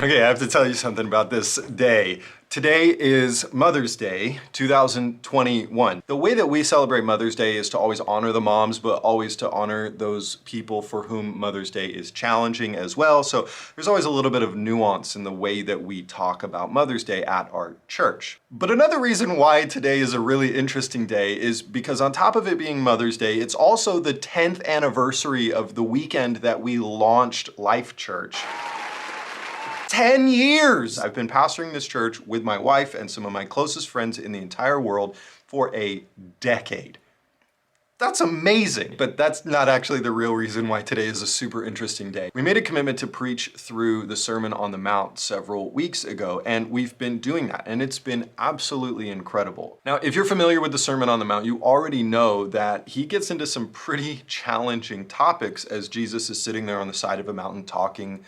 Okay, I have to tell you something about this day. Today is Mother's Day, 2021. The way that we celebrate Mother's Day is to always honor the moms, but always to honor those people for whom Mother's Day is challenging as well. So there's always a little bit of nuance in the way that we talk about Mother's Day at our church. But another reason why today is a really interesting day is because on top of it being Mother's Day, it's also the 10th anniversary of the weekend that we launched Life Church. 10 years! I've been pastoring this church with my wife and some of my closest friends in the entire world for a decade. That's amazing, but that's not actually the real reason why today is a super interesting day. We made a commitment to preach through the Sermon on the Mount several weeks ago, and we've been doing that, and it's been absolutely incredible. Now, if you're familiar with the Sermon on the Mount, you already know that he gets into some pretty challenging topics as Jesus is sitting there on the side of a mountain talking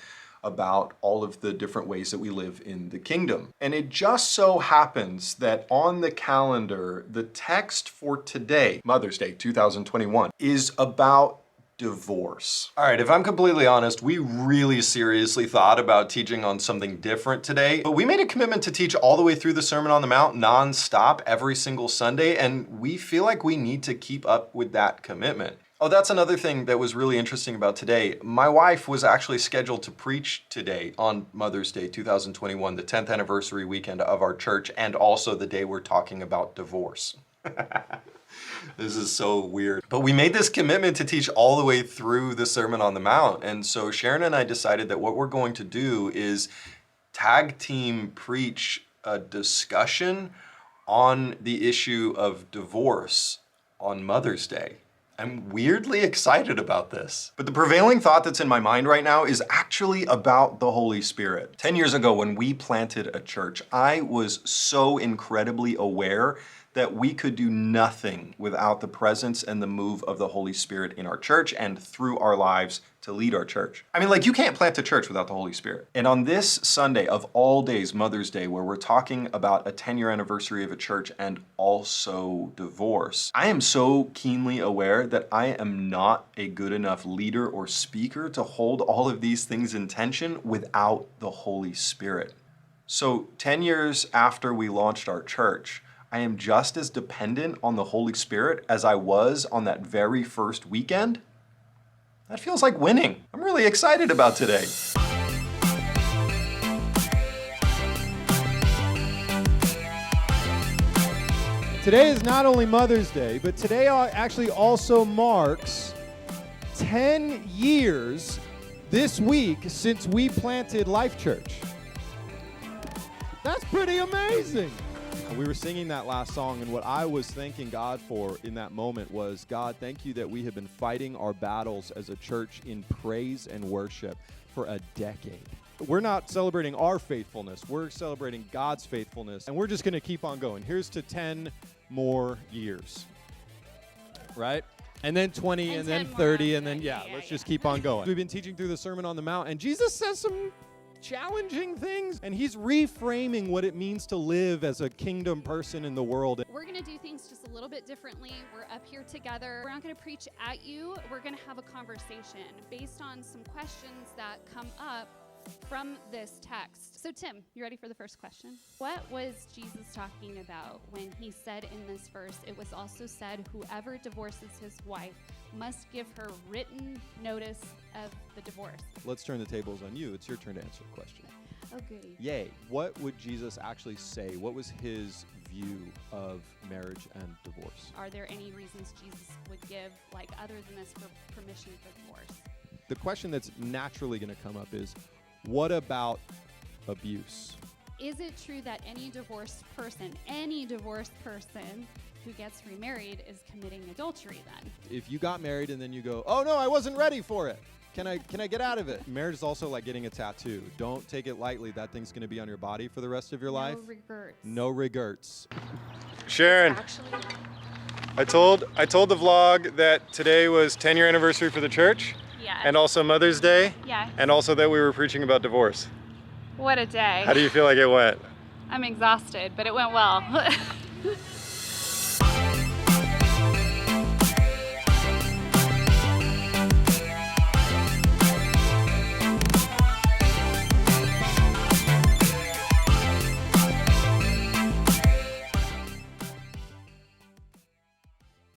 about all of the different ways that we live in the kingdom. And it just so happens that on the calendar, the text for today, Mother's Day 2021, is about divorce. All right, if I'm completely honest, we really seriously thought about teaching on something different today, but we made a commitment to teach all the way through the Sermon on the Mount non-stop every single Sunday, and we feel like we need to keep up with that commitment. Oh, that's another thing that was really interesting about today. My wife was actually scheduled to preach today on Mother's Day 2021, the 10th anniversary weekend of our church, and also the day we're talking about divorce. This is so weird. But we made this commitment to teach all the way through the Sermon on the Mount. And so Sharon and I decided that what we're going to do is tag team preach a discussion on the issue of divorce on Mother's Day. I'm weirdly excited about this. But the prevailing thought that's in my mind right now is actually about the Holy Spirit. 10 years ago, when we planted a church, I was so incredibly aware that we could do nothing without the presence and the move of the Holy Spirit in our church and through our lives to lead our church. I mean, like, you can't plant a church without the Holy Spirit. And on this Sunday of all days, Mother's Day, where we're talking about a 10-year anniversary of a church and also divorce, I am so keenly aware that I am not a good enough leader or speaker to hold all of these things in tension without the Holy Spirit. So 10 years after we launched our church, I am just as dependent on the Holy Spirit as I was on that very first weekend. That feels like winning. I'm really excited about today. Today is not only Mother's Day, but today actually also marks 10 years this week since we planted Life Church. That's pretty amazing. We were singing that last song, and what I was thanking God for in that moment was, God, thank you that we have been fighting our battles as a church in praise and worship for a decade. We're not celebrating our faithfulness. We're celebrating God's faithfulness, and we're just going to keep on going. Here's to 10 more years, right? And then 20, and then 30, and then, let's just keep on going. We've been teaching through the Sermon on the Mount, and Jesus says some challenging things, and he's reframing what it means to live as a kingdom person in the world. We're going to do things just a little bit differently. We're up here together. We're not going to preach at you. We're going to have a conversation based on some questions that come up from this text. So Tim, you ready for the first question? What was Jesus talking about when he said in this verse, it was also said, whoever divorces his wife must give her written notice of the divorce? Let's turn the tables on you. It's your turn to answer the question. Okay. Yay. What would Jesus actually say? What was his view of marriage and divorce? Are there any reasons Jesus would give, like other than this, for permission for divorce? The question that's naturally going to come up is, what about abuse? Is it true that any divorced person who gets remarried is committing adultery then? If you got married and then you go, oh no, I wasn't ready for it. Can I get out of it? Marriage is also like getting a tattoo. Don't take it lightly. That thing's going to be on your body for the rest of your life. No regrets. No regrets. Sharon, I told the vlog that today was 10-year anniversary for the church. Yes. And also Mother's Day. Yes. And also that we were preaching about divorce. What a day. How do you feel like it went? I'm exhausted, but it went well.